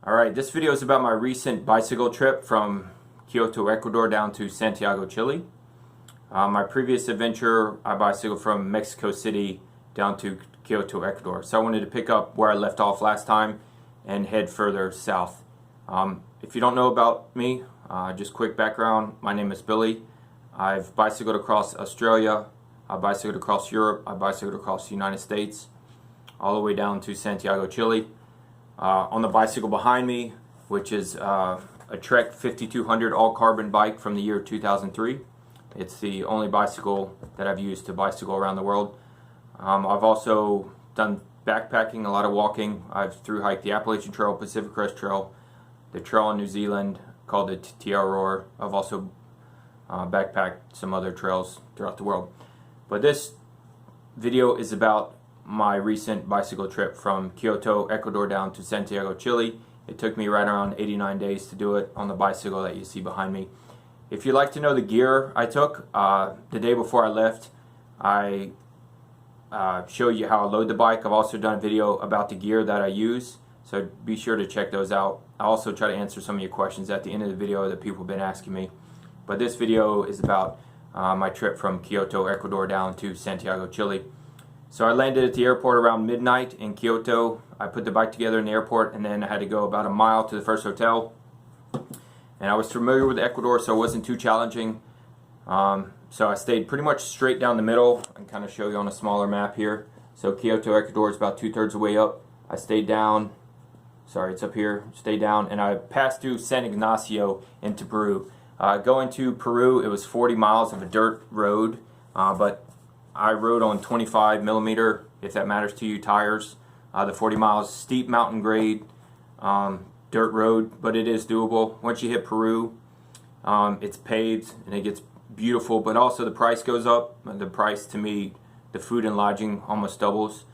Alright, this video is about my recent bicycle trip from Quito, Ecuador down to Santiago, Chile. My previous adventure, I bicycled from Mexico City down to Quito, Ecuador. So I wanted to pick up where I left off last time and head further south. If you don't know about me, just quick background, my name is Billy. I've bicycled across Australia, I bicycled across Europe, I bicycled across the United States, all the way down to Santiago, Chile. On the bicycle behind me, which is a Trek 5200 all-carbon bike from the year 2003. It's the only bicycle that I've used to bicycle around the world. I've also done backpacking, a lot of walking. I've thru-hiked the Appalachian Trail, Pacific Crest Trail, the trail in New Zealand called the Tiaror. I've also backpacked some other trails throughout the world. But this video is about my recent bicycle trip from Quito, Ecuador down to Santiago, Chile. It took me right around 89 days to do it on the bicycle that you see behind me. If you'd like to know the gear I took, the day before I left, I show you how I load the bike. I've also done a video about the gear that I use, so be sure to check those out. I also try to answer some of your questions at the end of the video that people have been asking me. But this video is about my trip from Quito, Ecuador down to Santiago, Chile. So I landed at the airport around midnight in Quito. I put the bike together in the airport, and then I had to go about a mile to the first hotel. And I was familiar with Ecuador, so it wasn't too challenging. So I stayed pretty much straight down the middle. I can kind of show you on a smaller map here. So Quito, Ecuador is about 2/3 the way up. I stayed down. Sorry, it's up here. Stayed down, and I passed through San Ignacio into Peru. Going to Peru, it was 40 miles of a dirt road, but I rode on 25 millimeter, if that matters to you, tires. The 40 miles, steep mountain grade, dirt road, but it is doable. Once you hit Peru, it's paved and it gets beautiful, but also the price goes up. The price, to me, the food and lodging almost doubles.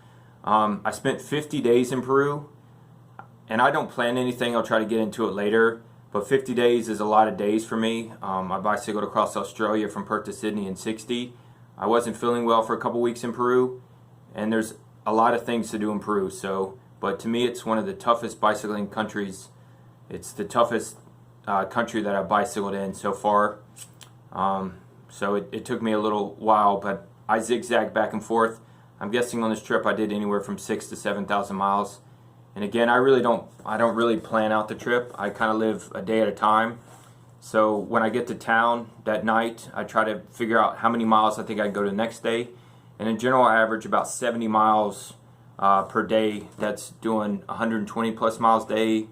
I spent 50 days in Peru, and I don't plan anything. I'll try to get into it later, but 50 days is a lot of days for me. I bicycled across Australia from Perth to Sydney in 60. I wasn't feeling well for a couple weeks in Peru, and there's a lot of things to do in Peru. But to me, it's one of the toughest bicycling countries. It's the toughest country that I've bicycled in so far. So it took me a little while, but I zigzagged back and forth. I'm guessing on this trip I did anywhere from 6,000 to 7,000 miles. And again, I don't really plan out the trip. I kind of live a day at a time. So when I get to town that night, I try to figure out how many miles I think I'd go to the next day. And in general, I average about 70 miles per day. That's doing 120 plus miles days.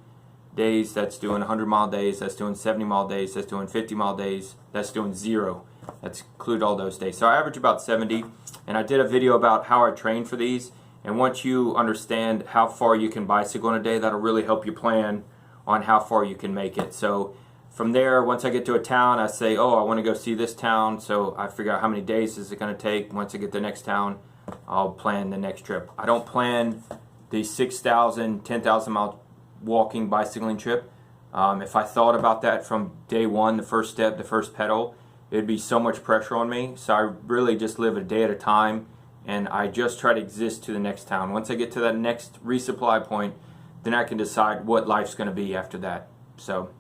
That's doing 100 mile days. That's doing 70 mile days. That's doing 50 mile days. That's doing 0. That's include all those days. So I average about 70. And I did a video about how I train for these. And once you understand how far you can bicycle in a day, that'll really help you plan on how far you can make it. So from there, once I get to a town, I say, oh, I want to go see this town, so I figure out how many days is it going to take. Once I get to the next town, I'll plan the next trip. I don't plan the 6,000, 10,000 mile walking, bicycling trip. If I thought about that from day one, the first step, the first pedal, it'd be so much pressure on me. So I really just live a day at a time, and I just try to exist to the next town. Once I get to that next resupply point, then I can decide what life's going to be after that. So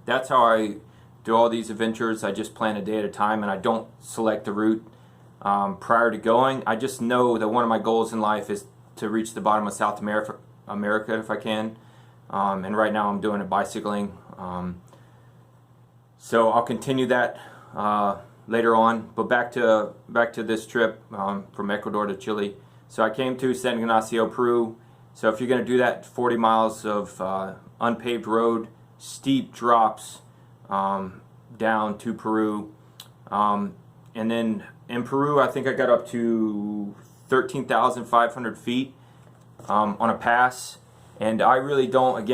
that's how I do all these adventures. I just plan a day at a time, and I don't select the route prior to going. I just know that one of my goals in life is to reach the bottom of South America if I can. And right now I'm doing it bicycling. So I'll continue that later on. But back to this trip from Ecuador to Chile. So I came to San Ignacio, Peru. So if you're going to do that 40 miles of unpaved road, steep drops down to Peru, and then in Peru I think I got up to 13,500 feet on a pass, and I really don't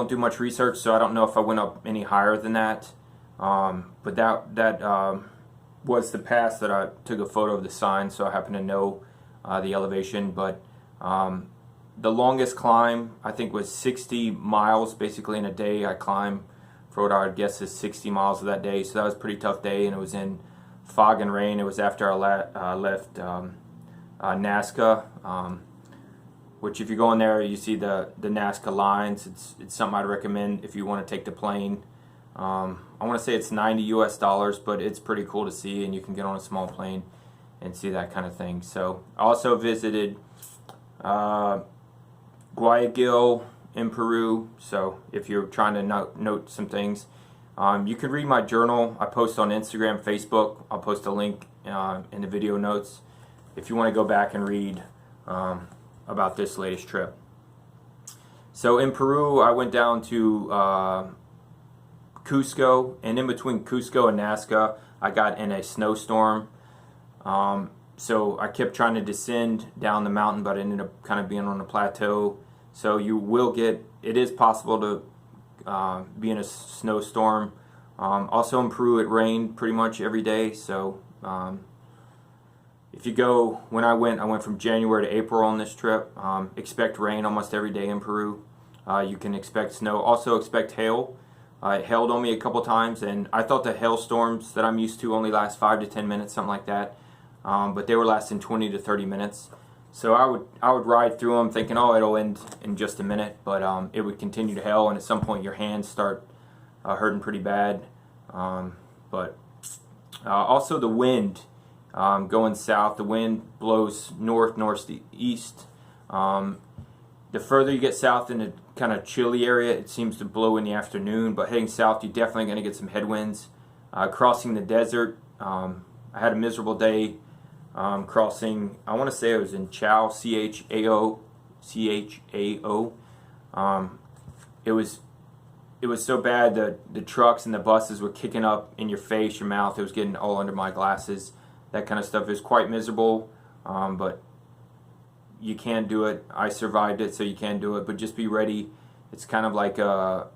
do much research, so I don't know if I went up any higher than that, but that was the pass that I took a photo of the sign, so I happen to know the elevation. But the longest climb, I think, was 60 miles basically in a day. I climbed for what I would guess is 60 miles of that day. So that was a pretty tough day, and it was in fog and rain. It was after I left Nazca. which if you go in there, you see the Nazca lines. It's something I'd recommend if you want to take the plane. I want to say it's $90 US, but it's pretty cool to see, and you can get on a small plane and see that kind of thing. So I also visited Guayaquil in Peru. So if you're trying to note some things, you can read my journal. I post on Instagram, Facebook. I'll post a link in the video notes if you want to go back and read about this latest trip. So in Peru, I went down to Cusco, and in between Cusco and Nazca, I got in a snowstorm. So I kept trying to descend down the mountain, but I ended up kind of being on a plateau. So you will get, it is possible to be in a snowstorm. Also in Peru, it rained pretty much every day. So if you go, when I went from January to April on this trip. Expect rain almost every day in Peru. You can expect snow. Also expect hail. It hailed on me a couple times, and I thought the hailstorms that I'm used to only last 5 to 10 minutes, something like that. But they were lasting 20 to 30 minutes. So I would ride through them thinking, oh, it'll end in just a minute, but it would continue to hail, and at some point your hands start hurting pretty bad. But also the wind, going south, the wind blows northeast. The further you get south in the kind of chilly area, it seems to blow in the afternoon, but heading south, you're definitely going to get some headwinds. Crossing the desert, I had a miserable day crossing, I want to say it was in Chao, C-H-A-O. It was so bad that the trucks and the buses were kicking up in your face, your mouth. It was getting all under my glasses. That kind of stuff is quite miserable, but you can do it. I survived it, so you can do it, but just be ready. It's kind of like I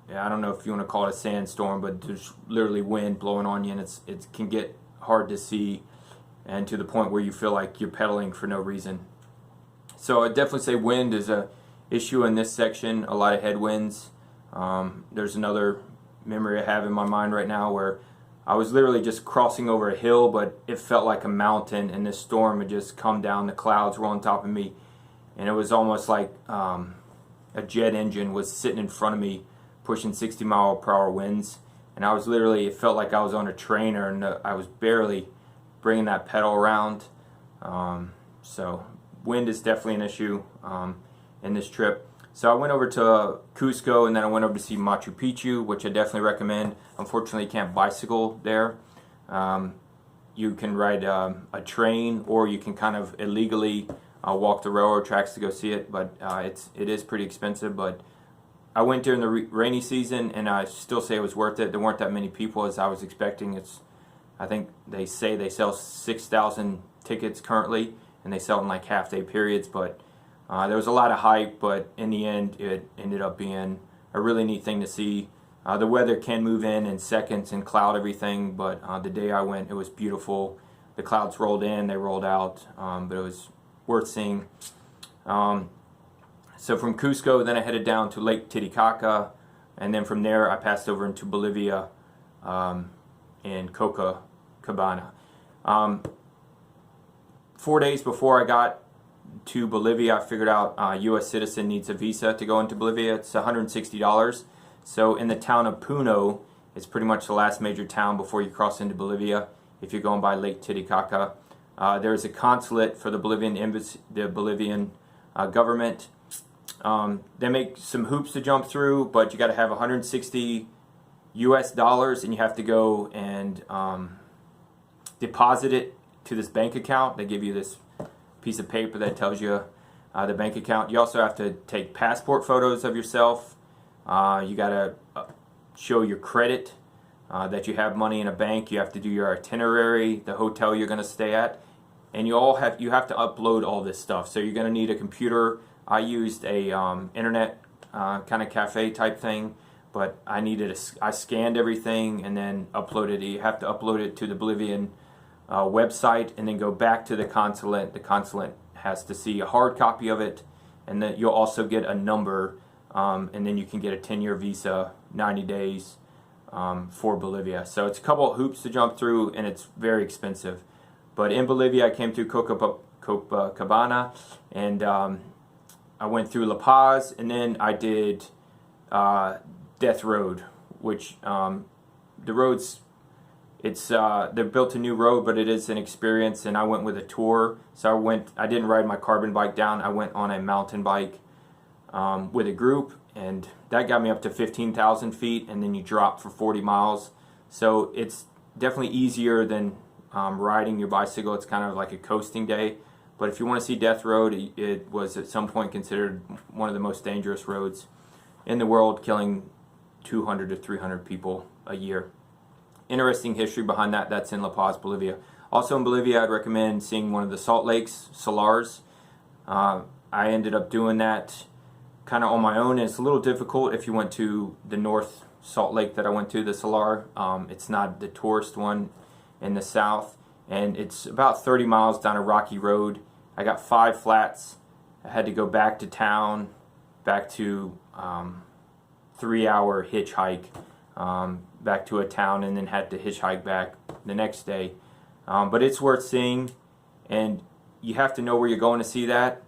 don't know if you want to call it a sandstorm, but there's literally wind blowing on you, and it can get hard to see, and to the point where you feel like you're pedaling for no reason. So I definitely say wind is a issue in this section. A lot of headwinds. There's another memory I have in my mind right now where I was literally just crossing over a hill, but it felt like a mountain, and this storm had just come down. The clouds were on top of me, and it was almost like a jet engine was sitting in front of me, pushing 60-mile-per-hour winds, and I was literally, it felt like I was on a trainer, and I was barely bringing that pedal around. So wind is definitely an issue in this trip. So I went over to Cusco, and then I went over to see Machu Picchu, which I definitely recommend. Unfortunately, you can't bicycle there. You can ride a train, or you can kind of illegally walk the railroad tracks to go see it, but it is pretty expensive. But I went during the rainy season, and I still say it was worth it. There weren't that many people as I was expecting. I think they say they sell 6,000 tickets currently, and they sell in like half-day periods, but there was a lot of hype, but in the end, it ended up being a really neat thing to see. The weather can move in seconds and cloud everything, but the day I went, it was beautiful. The clouds rolled in, they rolled out, but it was worth seeing. So from Cusco, then I headed down to Lake Titicaca, and then from there, I passed over into Bolivia in Copacabana. 4 days before I got to Bolivia, I figured out a U.S. citizen needs a visa to go into Bolivia. It's $160. So in the town of Puno, it's pretty much the last major town before you cross into Bolivia, if you're going by Lake Titicaca. There's a consulate for the Bolivian embassy, the Bolivian government. They make some hoops to jump through, but you got to have 160 U.S. dollars, and you have to go and deposit it to this bank account. They give you this piece of paper that tells you the bank account. You also have to take passport photos of yourself. You got to show your credit, that you have money in a bank. You have to do your itinerary, the hotel you're going to stay at, and you have to upload all this stuff. So you're going to need a computer. I used a internet kind of cafe type thing, but I scanned everything and then uploaded it. You have to upload it to the Bolivian website and then go back to the consulate. The consulate has to see a hard copy of it, and then you'll also get a number, and then you can get a 10-year visa, 90 days for Bolivia. So it's a couple of hoops to jump through, and it's very expensive. But in Bolivia, I came to Copacabana, and I went through La Paz, and then I did Death Road, which the roads, they built a new road, but it is an experience, and I went with a tour. So I didn't ride my carbon bike down. I went on a mountain bike with a group, and that got me up to 15,000 feet, and then you drop for 40 miles. So it's definitely easier than riding your bicycle. It's kind of like a coasting day. But if you want to see Death Road, it was at some point considered one of the most dangerous roads in the world, killing 200 to 300 people a year. Interesting history behind that. That's in La Paz, Bolivia. Also in Bolivia, I'd recommend seeing one of the salt lakes, salars. I ended up doing that kind of on my own, and it's a little difficult if you went to the North Salt Lake that I went to, the Salar. It's not the tourist one in the south, and it's about 30 miles down a rocky road. I got 5 flats. I had to go back to town, back to 3-hour hitchhike back to a town, and then had to hitchhike back the next day. But it's worth seeing, and you have to know where you're going to see that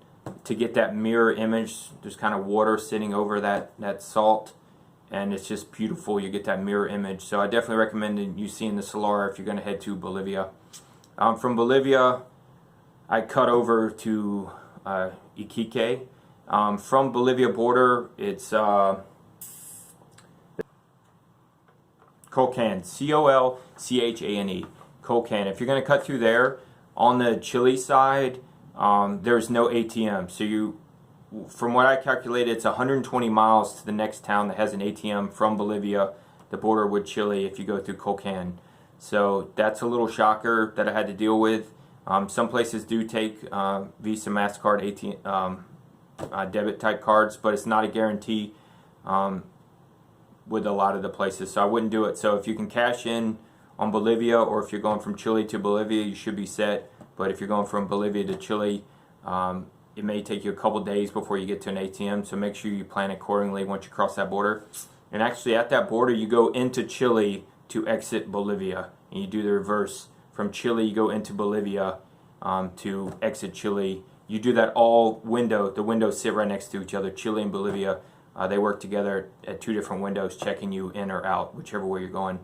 to get that mirror image. There's kind of water sitting over that salt, and it's just beautiful. You get that mirror image. So I definitely recommend you seeing the Salar if you're going to head to Bolivia. From Bolivia, I cut over to Iquique. From Bolivia border, it's Colcan, Colchane, Colcan. If you're going to cut through there, on the Chile side, there's no ATM. So from what I calculated, it's 120 miles to the next town that has an ATM from Bolivia, the border with Chile, if you go through Colcan. So that's a little shocker that I had to deal with. Some places do take Visa, MasterCard, ATM, debit type cards, but it's not a guarantee with a lot of the places, so I wouldn't do it. So if you can cash in on Bolivia, or if you're going from Chile to Bolivia, you should be set. But if you're going from Bolivia to Chile, it may take you a couple days before you get to an ATM, so make sure you plan accordingly once you cross that border. And actually at that border, you go into Chile to exit Bolivia, and you do the reverse. From Chile, you go into Bolivia to exit Chile. You do that all the windows sit right next to each other, Chile and Bolivia. They work together at 2 different windows, checking you in or out, whichever way you're going.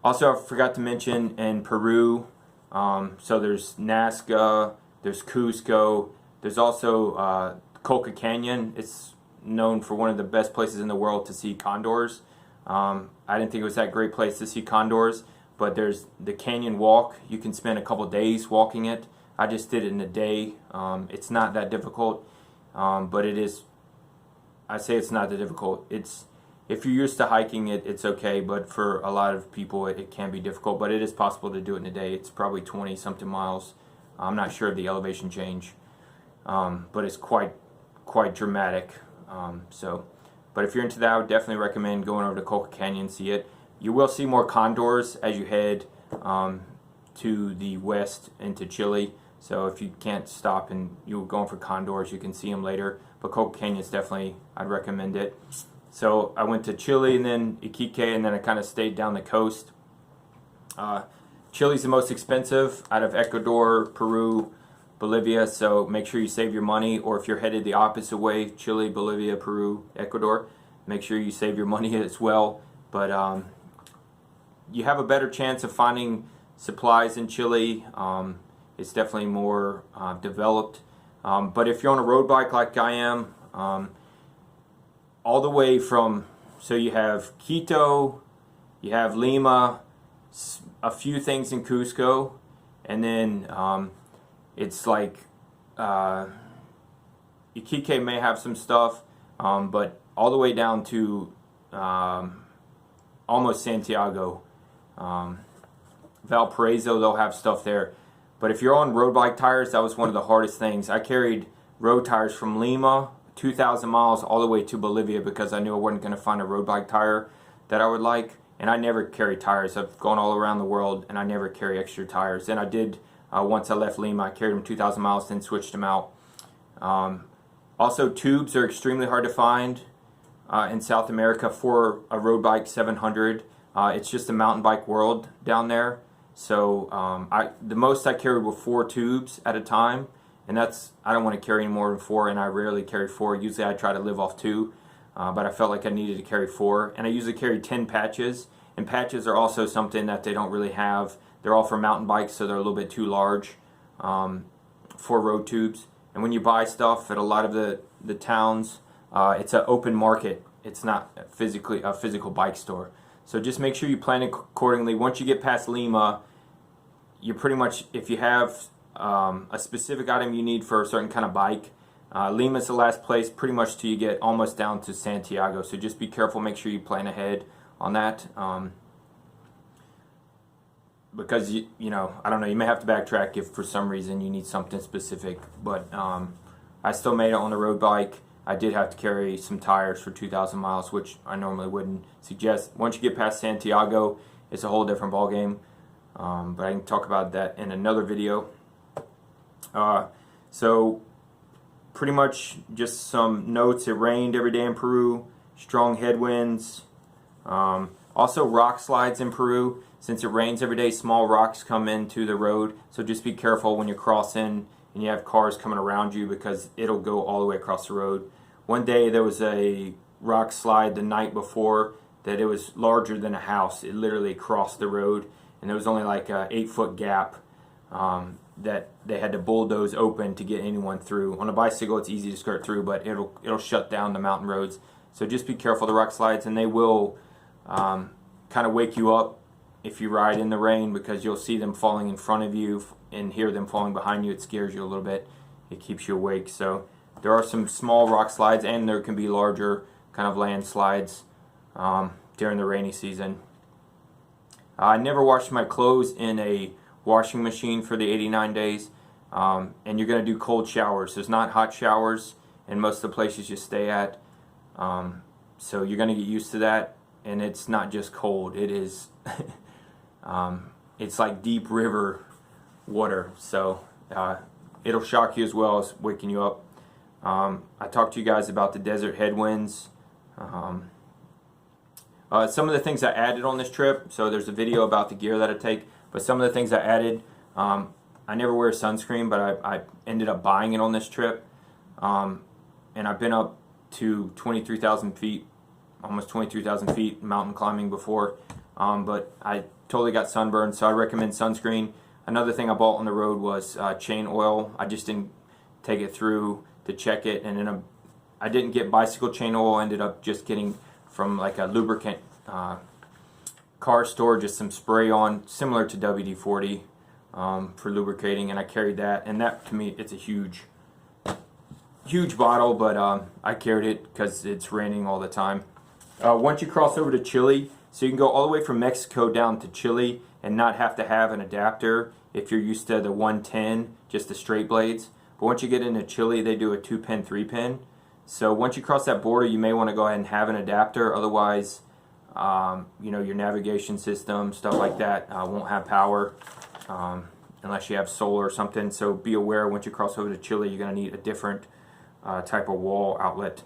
Also, I forgot to mention in Peru, so there's Nazca, there's Cusco, there's also Colca Canyon. It's known for one of the best places in the world to see condors. I didn't think it was that great place to see condors, but there's the canyon walk. You can spend a couple days walking it. I just did it in a day. It's not that difficult, but it is. I say it's not that difficult. If you're used to hiking it, it's okay, but for a lot of people it can be difficult, but it is possible to do it in a day. It's probably 20 something miles. I'm not sure of the elevation change, but it's quite dramatic. But if you're into that, I would definitely recommend going over to Colca Canyon and see it. You will see more condors as you head to the west into Chile. So if you can't stop and you're going for condors, you can see them later. But Colca Canyon is definitely, I'd recommend it. So I went to Chile and then Iquique, and then I kind of stayed down the coast. Chile's the most expensive out of Ecuador, Peru, Bolivia, so make sure you save your money. Or if you're headed the opposite way, Chile, Bolivia, Peru, Ecuador, make sure you save your money as well. But you have a better chance of finding supplies in Chile. It's definitely more developed. But if you're on a road bike like I am, all the way from, so you have Quito, you have Lima, a few things in Cusco, and then it's like Iquique may have some stuff, but all the way down to almost Santiago. Valparaiso, they'll have stuff there. But if you're on road bike tires, that was one of the hardest things. I carried road tires from Lima, 2,000 miles, all the way to Bolivia because I knew I wasn't going to find a road bike tire that I would like. And I never carry tires. I've gone all around the world and I never carry extra tires. And I did, once I left Lima, I carried them 2,000 miles, then switched them out. Also, tubes are extremely hard to find in South America for a road bike 700. It's just a mountain bike world down there. So the most I carried were 4 tubes at a time, and I don't want to carry any more than 4, and I rarely carry 4. Usually I try to live off 2, but I felt like I needed to carry 4, and I usually carry 10 patches. And patches are also something that they don't really have. They're all for mountain bikes, so they're a little bit too large for road tubes. And when you buy stuff at a lot of the towns, it's an open market. It's not physically a physical bike store. So just make sure you plan accordingly. Once you get past Lima, you're pretty much, if you have a specific item you need for a certain kind of bike, Lima's the last place pretty much till you get almost down to Santiago. So just be careful, make sure you plan ahead on that, because you know, I don't know, you may have to backtrack if for some reason you need something specific, but I still made it on the road bike. I did have to carry some tires for 2,000 miles, which I normally wouldn't suggest. Once you get past Santiago, it's a whole different ball game, but I can talk about that in another video. So pretty much just some notes. It rained every day in Peru, strong headwinds. Also rock slides in Peru. Since it rains every day, small rocks come into the road, so just be careful when you're crossing and you have cars coming around you, because it'll go all the way across the road. One day there was a rock slide the night before that it was larger than a house. It literally crossed the road, and there was only like a 8-foot gap that they had to bulldoze open to get anyone through. On a bicycle it's easy to skirt through, but it'll shut down the mountain roads. So just be careful of the rock slides, and they will kind of wake you up if you ride in the rain, because you'll see them falling in front of you and hear them falling behind you. It scares you a little bit. It keeps you awake. So there are some small rock slides, and there can be larger kind of landslides during the rainy season. I never washed my clothes in a washing machine for the 89 days, and you're going to do cold showers. There's not hot showers in most of the places you stay at, so you're going to get used to that. And it's not just cold, it is it's like deep river water, so it'll shock you as well as waking you up. I talked to you guys about the desert headwinds. Some of the things I added on this trip, so there's a video about the gear that I take, but some of the things I added, I never wear sunscreen, but I ended up buying it on this trip, and I've been up to 23,000 feet, almost 23,000 feet mountain climbing before, but I totally got sunburned, so I recommend sunscreen. Another thing I bought on the road was chain oil. I just didn't take it through to check it, and then I didn't get bicycle chain oil. I ended up just getting from like a lubricant car store, just some spray on, similar to WD-40 for lubricating, and I carried that, and that to me, it's a huge bottle, but I carried it because it's raining all the time. Once you cross over to Chile, so you can go all the way from Mexico down to Chile and not have to have an adapter if you're used to the 110, just the straight blades. But once you get into Chile, they do a 2-pin, 3-pin. So once you cross that border, you may want to go ahead and have an adapter. Otherwise, you know, your navigation system, stuff like that, won't have power unless you have solar or something. So be aware, once you cross over to Chile, you're going to need a different type of wall outlet.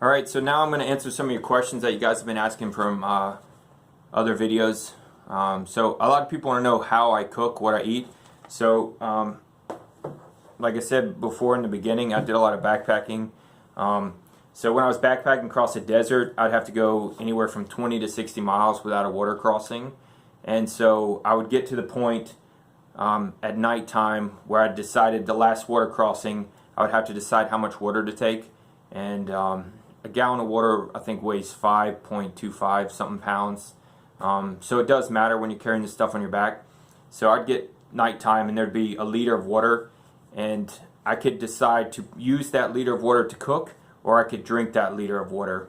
Alright, so now I'm going to answer some of your questions that you guys have been asking from other videos. So a lot of people want to know how I cook, what I eat. So like I said before in the beginning, I did a lot of backpacking. So when I was backpacking across the desert, I'd have to go anywhere from 20 to 60 miles without a water crossing. And so I would get to the point at nighttime where I decided the last water crossing, I would have to decide how much water to take. And a gallon of water, I think, weighs 5.25 something pounds. So it does matter when you're carrying this stuff on your back. So I'd get nighttime and there'd be a liter of water, and I could decide to use that liter of water to cook, or I could drink that liter of water.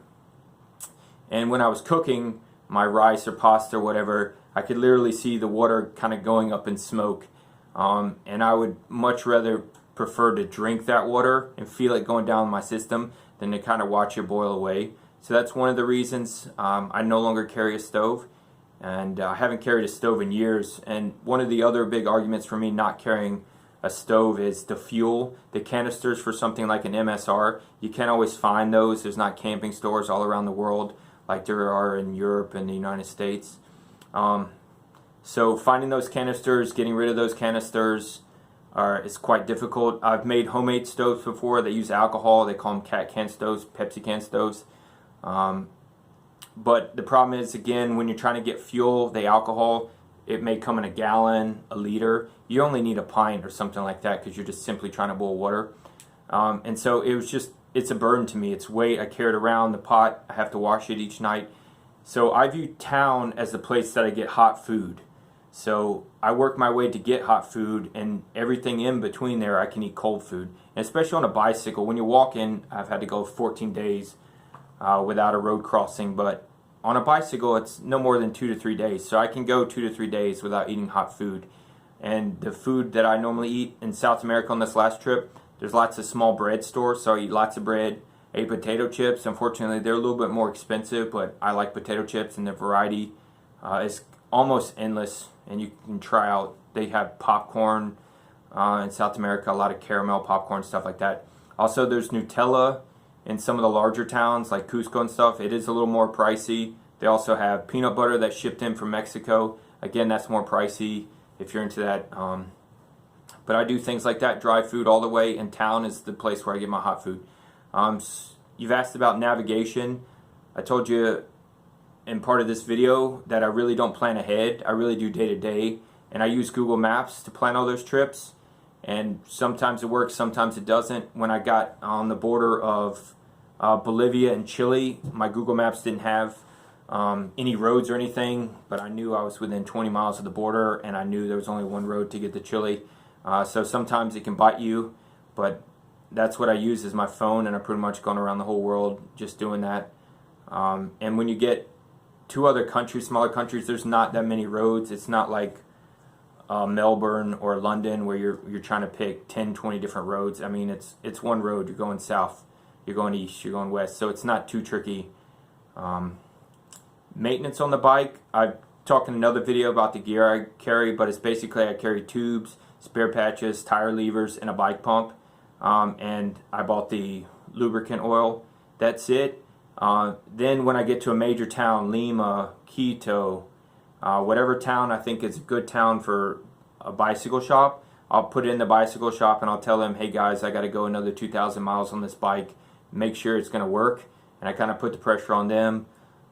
And when I was cooking my rice or pasta or whatever, I could literally see the water kind of going up in smoke. And I would much rather prefer to drink that water and feel it going down my system than to kind of watch it boil away. So that's one of the reasons I no longer carry a stove, and I haven't carried a stove in years. And one of the other big arguments for me not carrying a stove is the fuel. The canisters for something like an MSR, you can't always find those. There's not camping stores all around the world like there are in Europe and the United States. So finding those canisters, getting rid of those canisters, it's quite difficult. I've made homemade stoves before. They use alcohol. They call them cat can stoves, Pepsi can stoves. But the problem is, again, when you're trying to get fuel, the alcohol, it may come in a gallon, a liter. You only need a pint or something like that because you're just simply trying to boil water. And so it's a burden to me. It's weight. I carry it around the pot. I have to wash it each night. So I view town as the place that I get hot food. So I work my way to get hot food, and everything in between there I can eat cold food. And especially on a bicycle, when you walk in, I've had to go 14 days without a road crossing, but on a bicycle it's no more than 2 to 3 days. So I can go 2 to 3 days without eating hot food. And the food that I normally eat in South America on this last trip, there's lots of small bread stores, so I eat lots of bread. I eat potato chips. Unfortunately, they're a little bit more expensive, but I like potato chips, and the variety is almost endless. And you can try out, they have popcorn in South America, a lot of caramel popcorn, stuff like that. Also, there's Nutella in some of the larger towns like Cusco and stuff. It is a little more pricey. They also have peanut butter that's shipped in from Mexico. Again, that's more pricey if you're into that. But I do things like that, dry food all the way, and town is the place where I get my hot food. You've asked about navigation. I told you in part of this video that I really don't plan ahead. I really do day to day, and I use Google Maps to plan all those trips. And sometimes it works, sometimes it doesn't. When I got on the border of Bolivia and Chile, my Google Maps didn't have any roads or anything, but I knew I was within 20 miles of the border, and I knew there was only one road to get to Chile. So sometimes it can bite you, but that's what I use is my phone, and I've pretty much gone around the whole world just doing that. And when you get to other countries, smaller countries, there's not that many roads. It's not like Melbourne or London where you're trying to pick 10, 20 different roads. I mean, it's one road. You're going south, you're going east, you're going west, so it's not too tricky. Maintenance on the bike, I've talked in another video about the gear I carry, but it's basically I carry tubes, spare patches, tire levers, and a bike pump. And I bought the lubricant oil. That's it. Then when I get to a major town, Lima, Quito, whatever town I think is a good town for a bicycle shop, I'll put it in the bicycle shop and I'll tell them, hey guys, I got to go another 2,000 miles on this bike. Make sure it's going to work. And I kind of put the pressure on them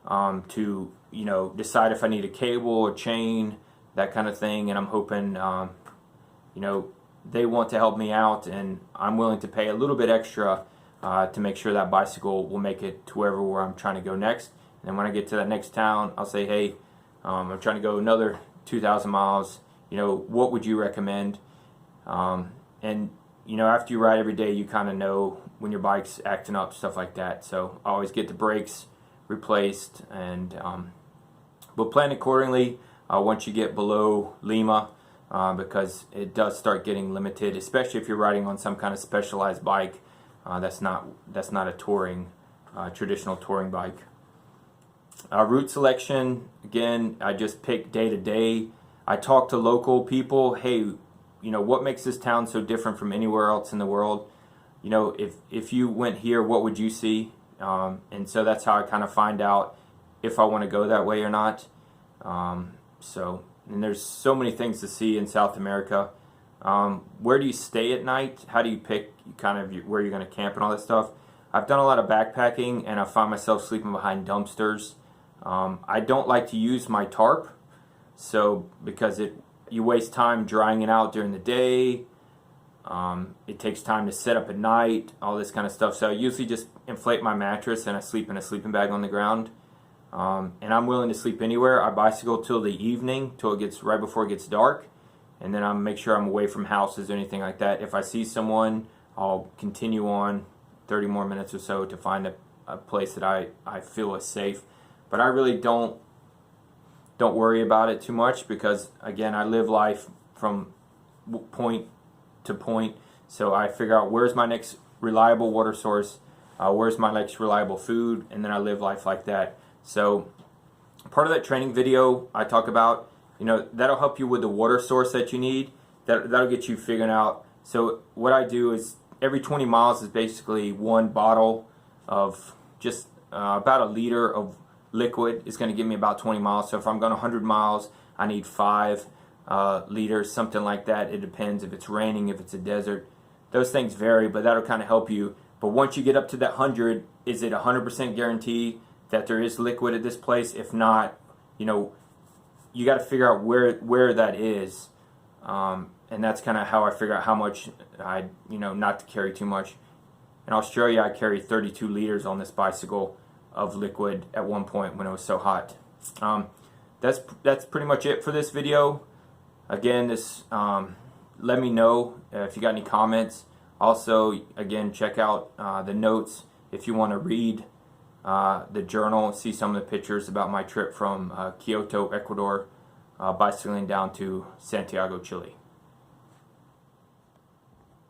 to, decide if I need a cable, a chain, that kind of thing. And I'm hoping, they want to help me out, and I'm willing to pay a little bit extra to make sure that bicycle will make it to where I'm trying to go next. And then when I get to that next town, I'll say, hey, I'm trying to go another 2,000 miles. What would you recommend? And after you ride every day, you kind of know when your bike's acting up, stuff like that. So I always get the brakes replaced, and but plan accordingly once you get below Lima, because it does start getting limited, especially if you're riding on some kind of specialized bike that's not a touring, traditional touring bike. Route selection, again, I just pick day to day. I talk to local people. Hey, what makes this town so different from anywhere else in the world? If you went here, what would you see? And so that's how I kind of find out if I want to go that way or not. And there's so many things to see in South America. Where do you stay at night? How do you pick where you're going to camp and all that stuff? I've done a lot of backpacking, and I find myself sleeping behind dumpsters. I don't like to use my tarp, because you waste time drying it out during the day. It takes time to set up at night, all this kind of stuff. So I usually just inflate my mattress and I sleep in a sleeping bag on the ground. And I'm willing to sleep anywhere. I bicycle till the evening, till it gets right before it gets dark, and then I make sure I'm away from houses or anything like that. If I see someone, I'll continue on 30 more minutes or so to find a place that I feel is safe. But I really don't worry about it too much, because again, I live life from point to point. So I figure out where's my next reliable water source, where's my next reliable food, and then I live life like that. So part of that training video I talk about, that'll help you with the water source that you need. That'll get you figuring out. So what I do is every 20 miles is basically one bottle of just about a liter of liquid is going to give me about 20 miles. So if I'm going 100 miles, I need 5. liters, something like that. It depends if it's raining, if it's a desert. Those things vary, but that'll kind of help you. But once you get up to that 100, is it 100% guarantee that there is liquid at this place? If not, you know, you got to figure out where that is. And that's kind of how I figure out how much not to carry too much. In Australia, I carried 32 liters on this bicycle of liquid at one point when it was so hot. That's pretty much it for this video. Again, let me know if you got any comments. Also, again, check out the notes if you want to read the journal, see some of the pictures about my trip from Quito, Ecuador, bicycling down to Santiago, Chile.